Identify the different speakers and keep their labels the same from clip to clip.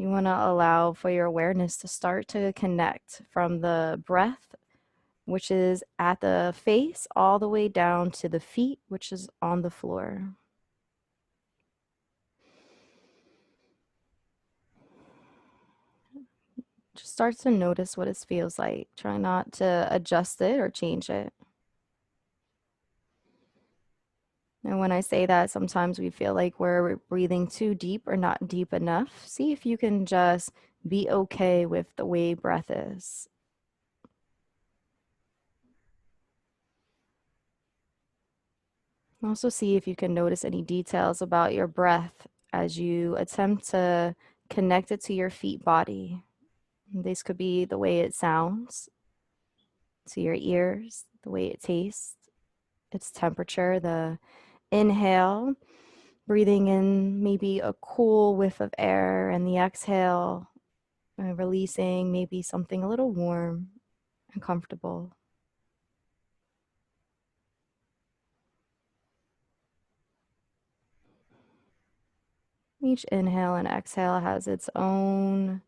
Speaker 1: You want to allow for your awareness to start to connect from the breath, which is at the face, all the way down to the feet, which is on the floor. Just start to notice what it feels like. Try not to adjust it or change it. And when I say that, sometimes we feel like we're breathing too deep or not deep enough. See if you can just be okay with the way breath is. Also, see if you can notice any details about your breath as you attempt to connect it to your feet body. This could be the way it sounds to your ears, the way it tastes, its temperature, the inhale, breathing in maybe a cool whiff of air, and the exhale, releasing maybe something a little warm and comfortable. Each inhale and exhale has its own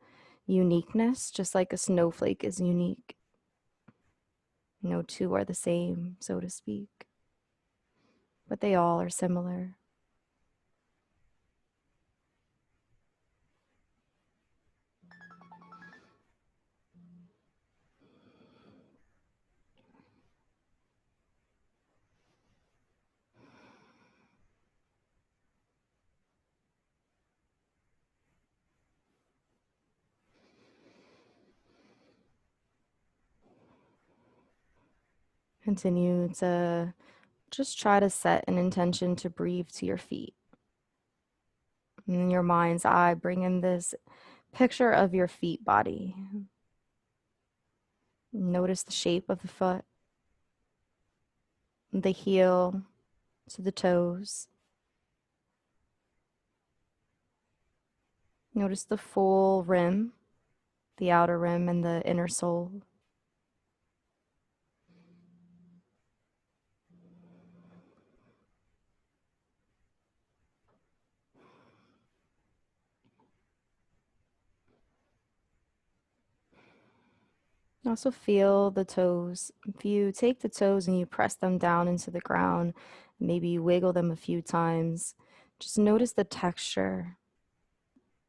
Speaker 1: uniqueness, just like a snowflake is unique. No two are the same, so to speak, but they all are similar. Continue to just try to set an intention to breathe to your feet. In your mind's eye, bring in this picture of your feet body. Notice the shape of the foot, the heel to the toes. Notice the full rim, the outer rim, and the inner sole. Also feel the toes. If you take the toes and you press them down into the ground, maybe you wiggle them a few times, just notice the texture,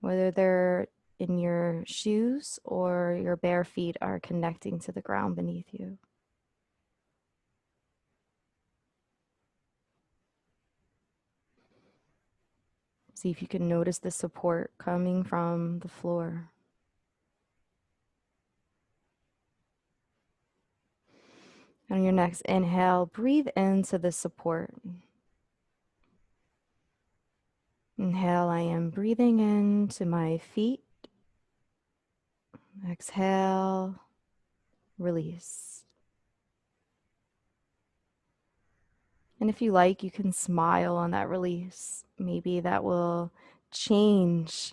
Speaker 1: whether they're in your shoes or your bare feet are connecting to the ground beneath you. See if you can notice the support coming from the floor. On your next inhale, breathe into the support. Inhale, I am breathing into my feet. Exhale, release. And if you like, you can smile on that release. Maybe that will change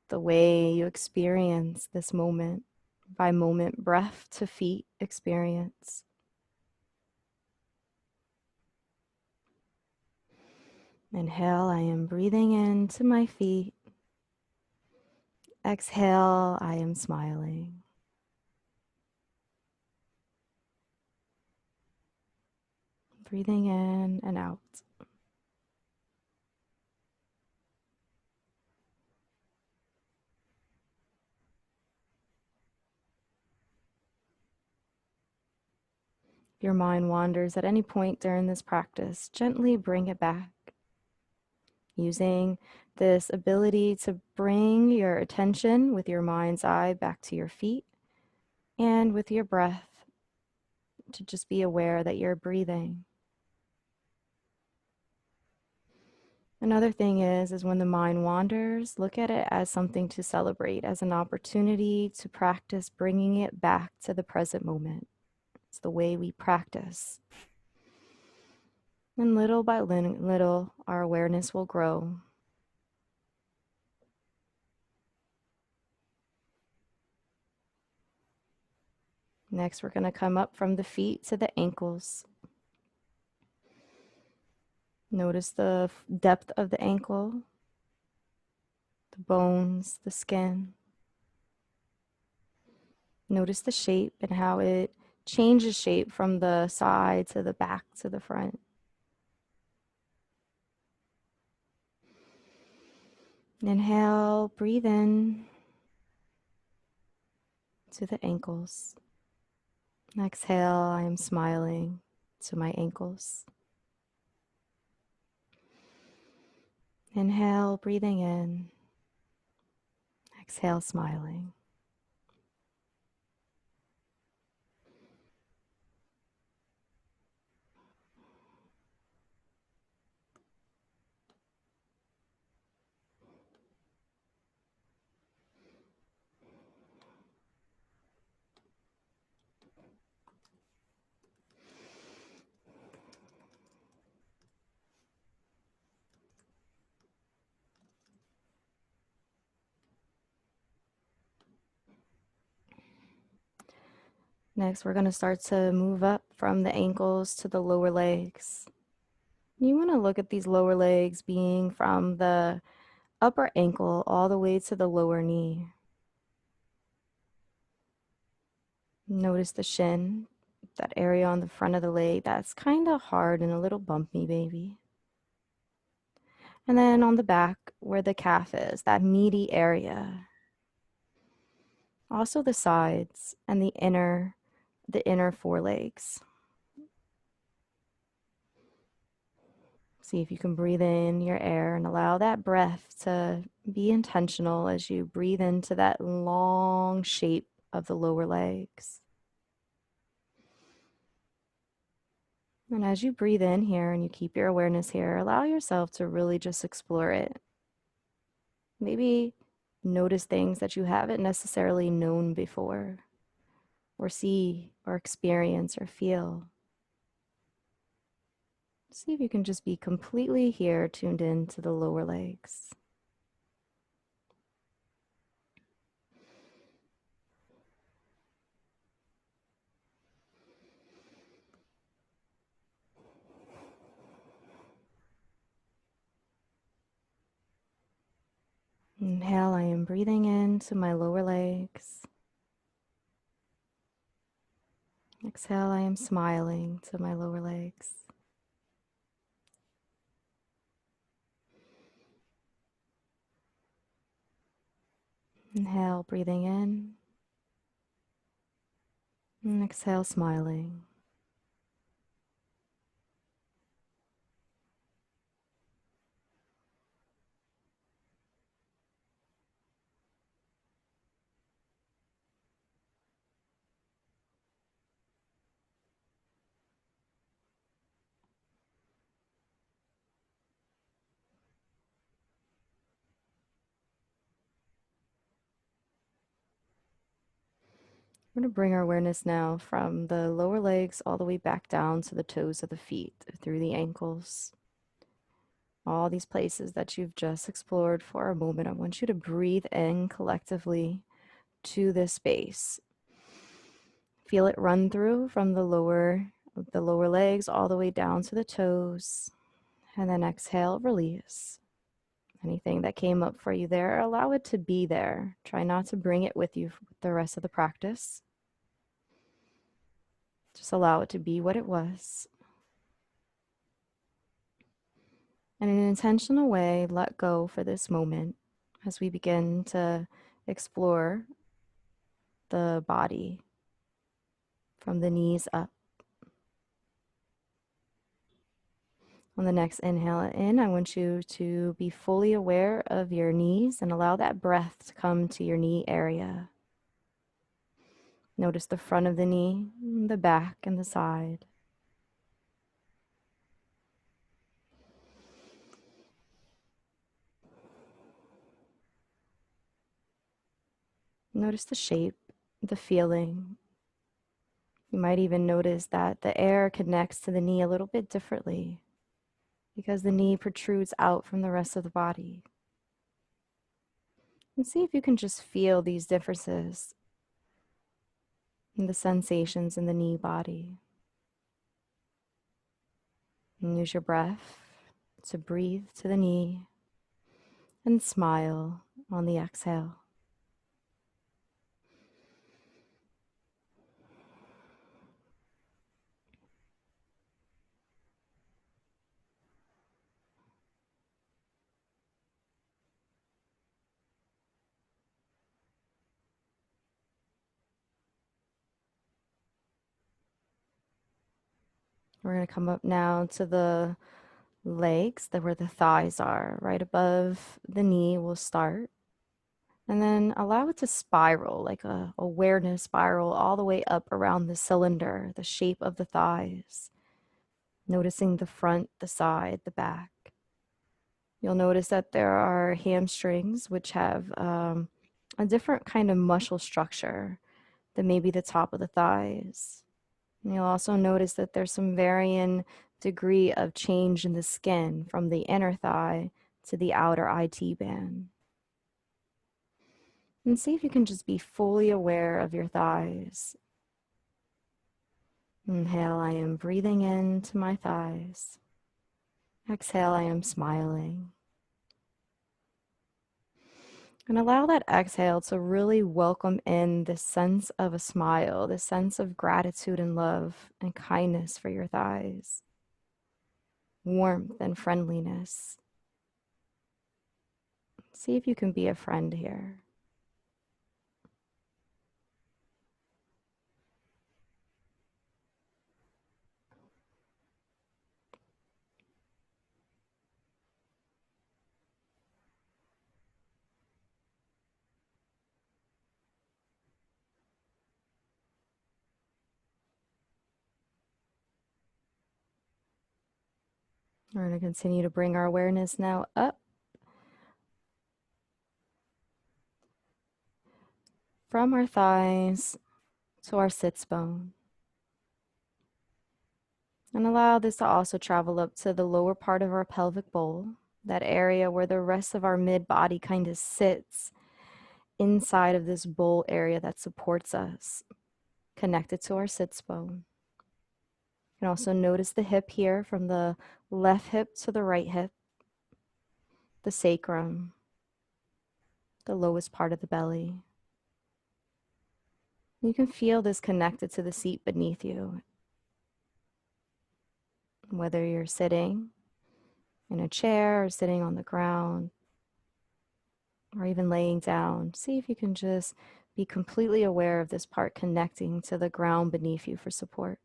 Speaker 1: the way you experience this moment by moment, breath to feet experience. Inhale, I am breathing into my feet. Exhale, I am smiling. Breathing in and out. If your mind wanders at any point during this practice, gently bring it back. Using this ability to bring your attention with your mind's eye back to your feet and with your breath to just be aware that you're breathing. Another thing is when the mind wanders, look at it as something to celebrate, as an opportunity to practice bringing it back to the present moment. It's the way we practice. And little by little, our awareness will grow. Next, we're going to come up from the feet to the ankles. Notice the depth of the ankle, the bones, the skin. Notice the shape and how it changes shape from the side to the back to the front. Inhale, breathe in to the ankles. Exhale, I am smiling to my ankles. Inhale, breathing in. Exhale, smiling. Next, we're going to start to move up from the ankles to the lower legs. You want to look at these lower legs being from the upper ankle all the way to the lower knee. Notice the shin, that area on the front of the leg that's kind of hard and a little bumpy, baby. And then on the back where the calf is, that meaty area. Also the sides and the inner forelegs. See if you can breathe in your air and allow that breath to be intentional as you breathe into that long shape of the lower legs. And as you breathe in here and you keep your awareness here, allow yourself to really just explore it. Maybe notice things that you haven't necessarily known before, or see, or experience, or feel. See if you can just be completely here, tuned in to the lower legs. Inhale, I am breathing into my lower legs. Exhale, I am smiling to my lower legs. Inhale, breathing in. And exhale, smiling. We're going to bring our awareness now from the lower legs all the way back down to the toes of the feet, through the ankles. All these places that you've just explored for a moment, I want you to breathe in collectively to this space. Feel it run through from the lower legs all the way down to the toes. And then exhale, release. Anything that came up for you there, allow it to be there. Try not to bring it with you for the rest of the practice. Just allow it to be what it was. And in an intentional way, let go for this moment as we begin to explore the body from the knees up. On the next inhale in, I want you to be fully aware of your knees and allow that breath to come to your knee area. Notice the front of the knee, the back, and the side. Notice the shape, the feeling. You might even notice that the air connects to the knee a little bit differently because the knee protrudes out from the rest of the body. And see if you can just feel these differences in the sensations in the knee body. And use your breath to breathe to the knee and smile on the exhale. We're going to come up now to the legs, where the thighs are, right above the knee. We'll start. And then allow it to spiral, like a awareness spiral, all the way up around the cylinder, the shape of the thighs. Noticing the front, the side, the back. You'll notice that there are hamstrings, which have a different kind of muscle structure than maybe the top of the thighs. And you'll also notice that there's some varying degree of change in the skin from the inner thigh to the outer IT band. And see if you can just be fully aware of your thighs. Inhale, I am breathing into my thighs. Exhale, I am smiling. And allow that exhale to really welcome in this sense of a smile, this sense of gratitude and love and kindness for your thighs, warmth and friendliness. See if you can be a friend here. We're going to continue to bring our awareness now up from our thighs to our sits bone. And allow this to also travel up to the lower part of our pelvic bowl, that area where the rest of our mid body kind of sits inside of this bowl area that supports us, connected to our sits bone. You can also notice the hip here, from the left hip to the right hip, the sacrum, the lowest part of the belly. You can feel this connected to the seat beneath you. Whether you're sitting in a chair or sitting on the ground or even laying down, see if you can just be completely aware of this part connecting to the ground beneath you for support.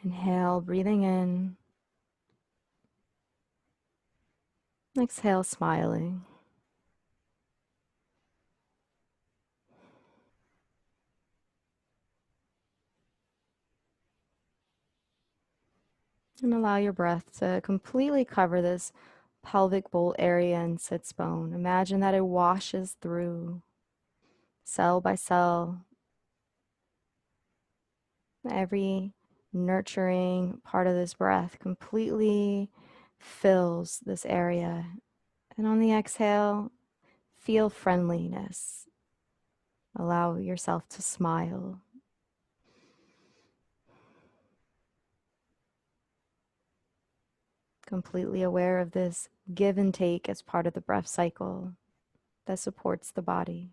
Speaker 1: Inhale, breathing in. Exhale, smiling. And allow your breath to completely cover this pelvic bowl area and sits bone. Imagine that it washes through cell by cell. Every nurturing part of this breath completely fills this area. And on the exhale, feel friendliness. Allow yourself to smile. Completely aware of this give and take as part of the breath cycle that supports the body.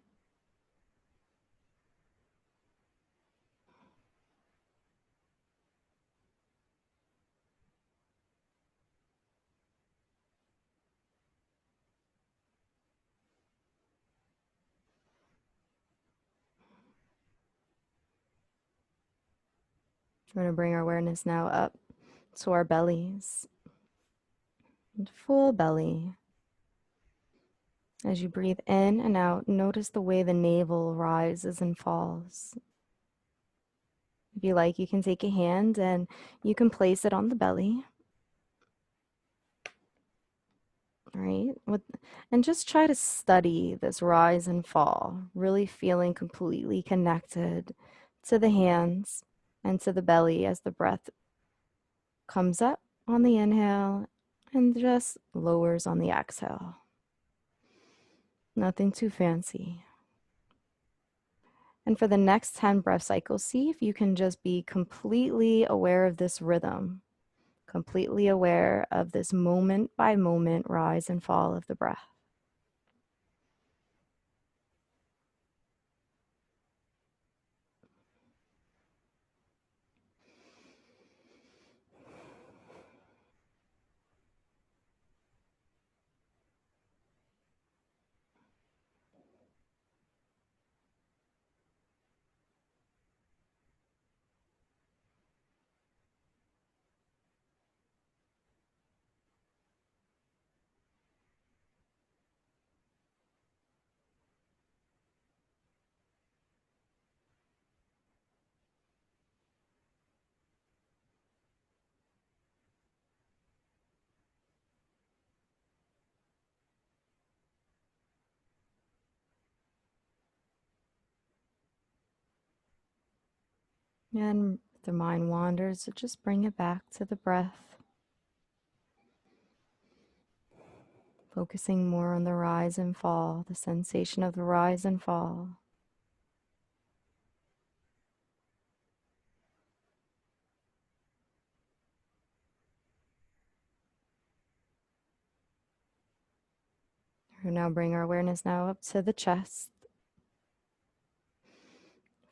Speaker 1: We're going to bring our awareness now up to our bellies. And full belly. As you breathe in and out, notice the way the navel rises and falls. If you like, you can take a hand and you can place it on the belly. All right. And just try to study this rise and fall, really feeling completely connected to the hands and to the belly as the breath comes up on the inhale and just lowers on the exhale. Nothing too fancy. And for the next 10 breath cycles, see if you can just be completely aware of this rhythm, completely aware of this moment by moment rise and fall of the breath. And if the mind wanders, so just bring it back to the breath, focusing more on the rise and fall, the sensation of the rise and fall. We'll now bring our awareness now up to the chest.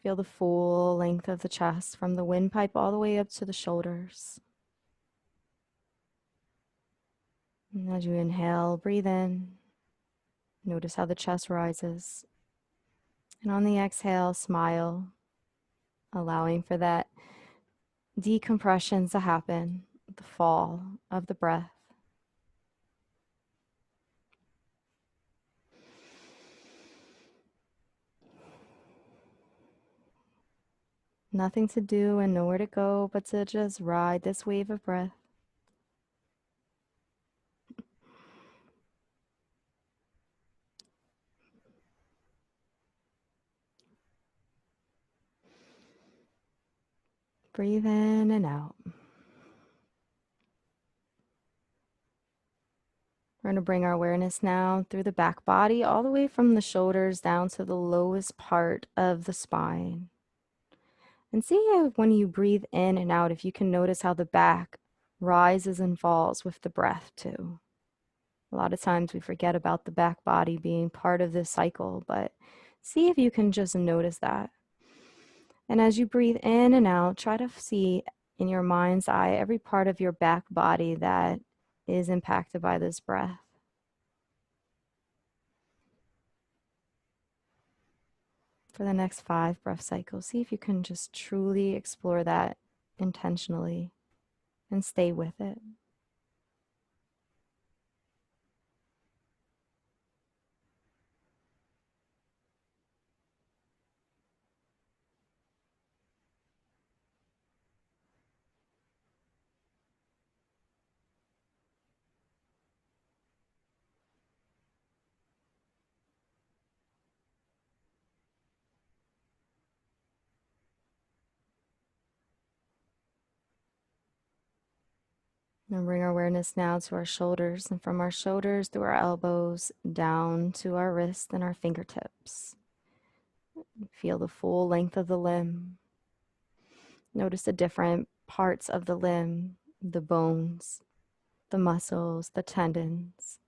Speaker 1: Feel the full length of the chest from the windpipe all the way up to the shoulders. And as you inhale, breathe in. Notice how the chest rises. And on the exhale, smile, allowing for that decompression to happen, the fall of the breath. Nothing to do and nowhere to go but to just ride this wave of breath. Breathe in and out. We're going to bring our awareness now through the back body, all the way from the shoulders down to the lowest part of the spine. And see if when you breathe in and out, if you can notice how the back rises and falls with the breath too. A lot of times we forget about the back body being part of this cycle, but see if you can just notice that. And as you breathe in and out, try to see in your mind's eye every part of your back body that is impacted by this breath. For the next 5 breath cycles, see if you can just truly explore that intentionally and stay with it. And bring our awareness now to our shoulders, and from our shoulders through our elbows down to our wrists and our fingertips. Feel the full length of the limb. Notice the different parts of the limb, the bones, the muscles, the tendons.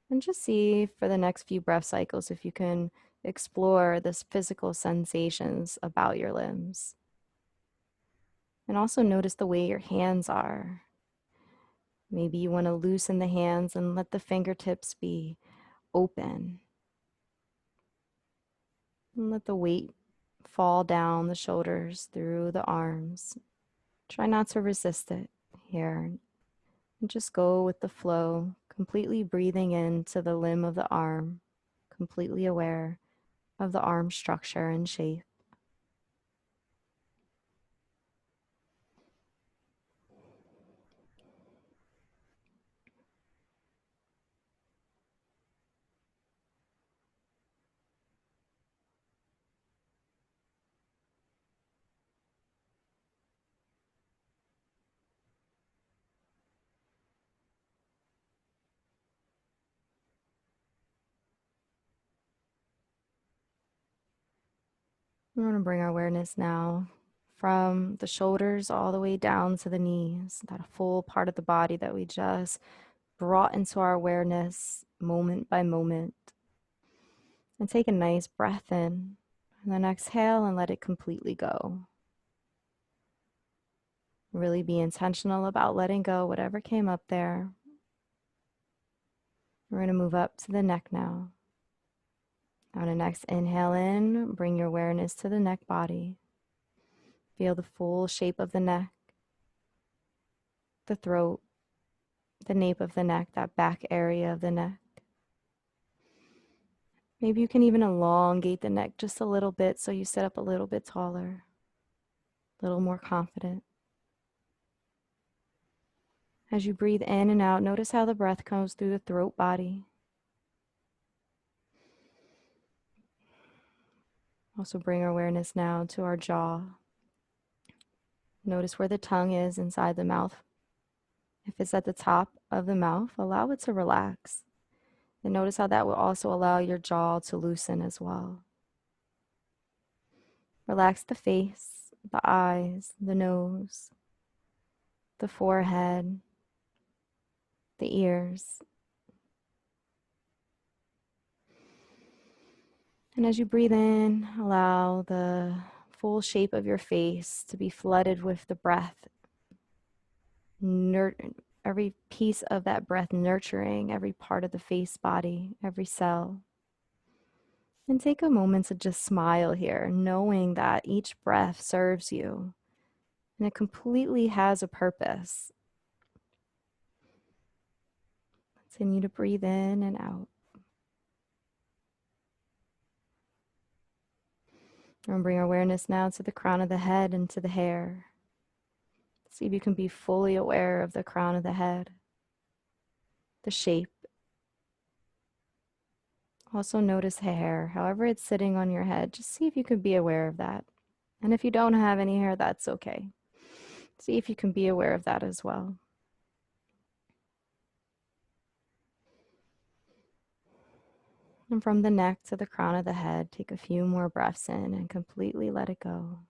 Speaker 1: And just see for the next few breath cycles if you can explore this physical sensations about your limbs. And also notice the way your hands are. Maybe you want to loosen the hands and let the fingertips be open. And let the weight fall down the shoulders through the arms. Try not to resist it here. And just go with the flow, completely breathing into the limb of the arm, completely aware of the arm structure and shape. We're going to bring our awareness now from the shoulders all the way down to the knees, that full part of the body that we just brought into our awareness moment by moment. And take a nice breath in, and then exhale and let it completely go. Really be intentional about letting go whatever came up there. We're going to move up to the neck now. On a next inhale in, bring your awareness to the neck body. Feel the full shape of the neck, the throat, the nape of the neck, that back area of the neck. Maybe you can even elongate the neck just a little bit so you sit up a little bit taller, a little more confident. As you breathe in and out, notice how the breath comes through the throat body. Also bring our awareness now to our jaw. Notice where the tongue is inside the mouth. If it's at the top of the mouth, allow it to relax. And notice how that will also allow your jaw to loosen as well. Relax the face, the eyes, the nose, the forehead, the ears. And as you breathe in, allow the full shape of your face to be flooded with the breath. Every piece of that breath nurturing every part of the face body, every cell. And take a moment to just smile here, knowing that each breath serves you and it completely has a purpose. Continue to breathe in and out. And bring awareness now to the crown of the head and to the hair. See if you can be fully aware of the crown of the head, the shape. Also notice hair, however it's sitting on your head. Just see if you can be aware of that. And if you don't have any hair, that's okay. See if you can be aware of that as well. And from the neck to the crown of the head, take a few more breaths in and completely let it go.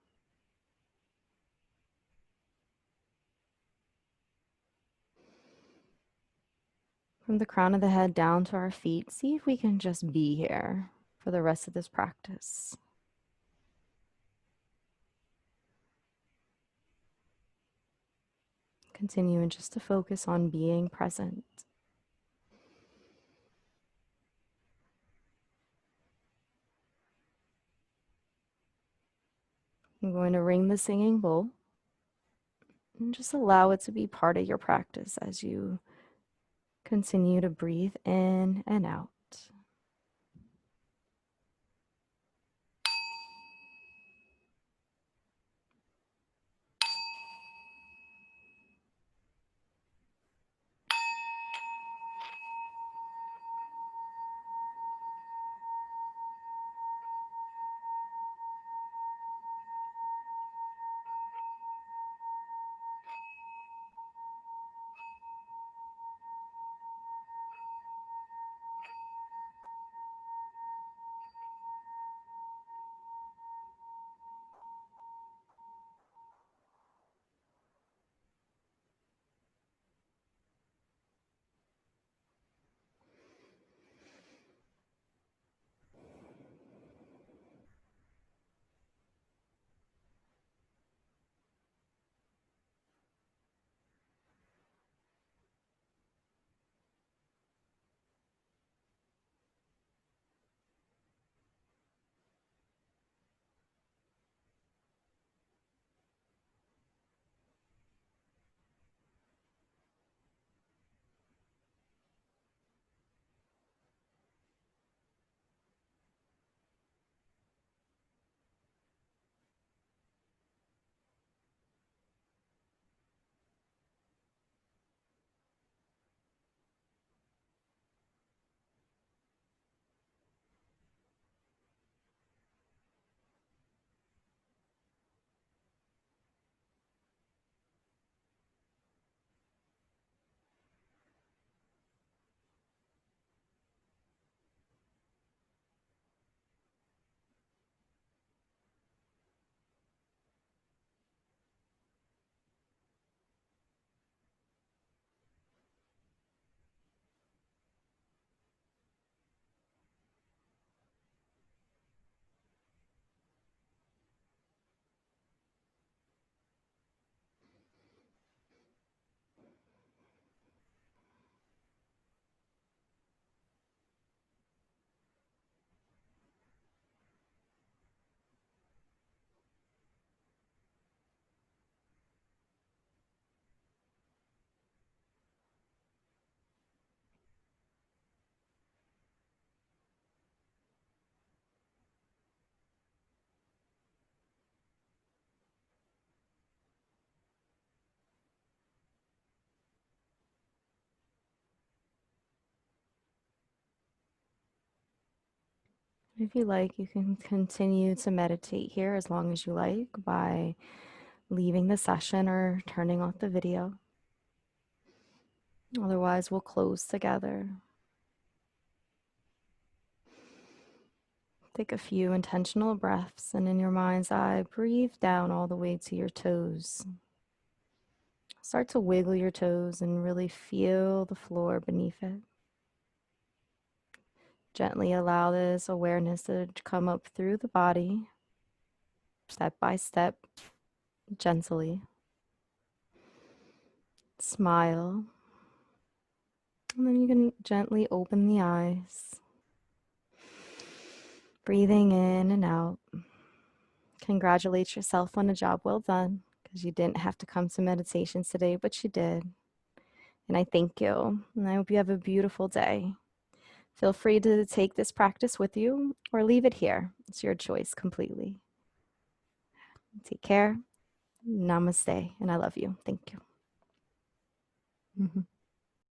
Speaker 1: From the crown of the head down to our feet, see if we can just be here for the rest of this practice. Continuing just to focus on being present. I'm going to ring the singing bowl and just allow it to be part of your practice as you continue to breathe in and out. If you like, you can continue to meditate here as long as you like by leaving the session or turning off the video. Otherwise, we'll close together. Take a few intentional breaths, and in your mind's eye, breathe down all the way to your toes. Start to wiggle your toes and really feel the floor beneath it. Gently allow this awareness to come up through the body, step by step, gently. Smile. And then you can gently open the eyes. Breathing in and out. Congratulate yourself on a job well done, because you didn't have to come to meditations today, but you did. And I thank you. And I hope you have a beautiful day. Feel free to take this practice with you or leave it here. It's your choice completely. Take care. Namaste. And I love you. Thank you.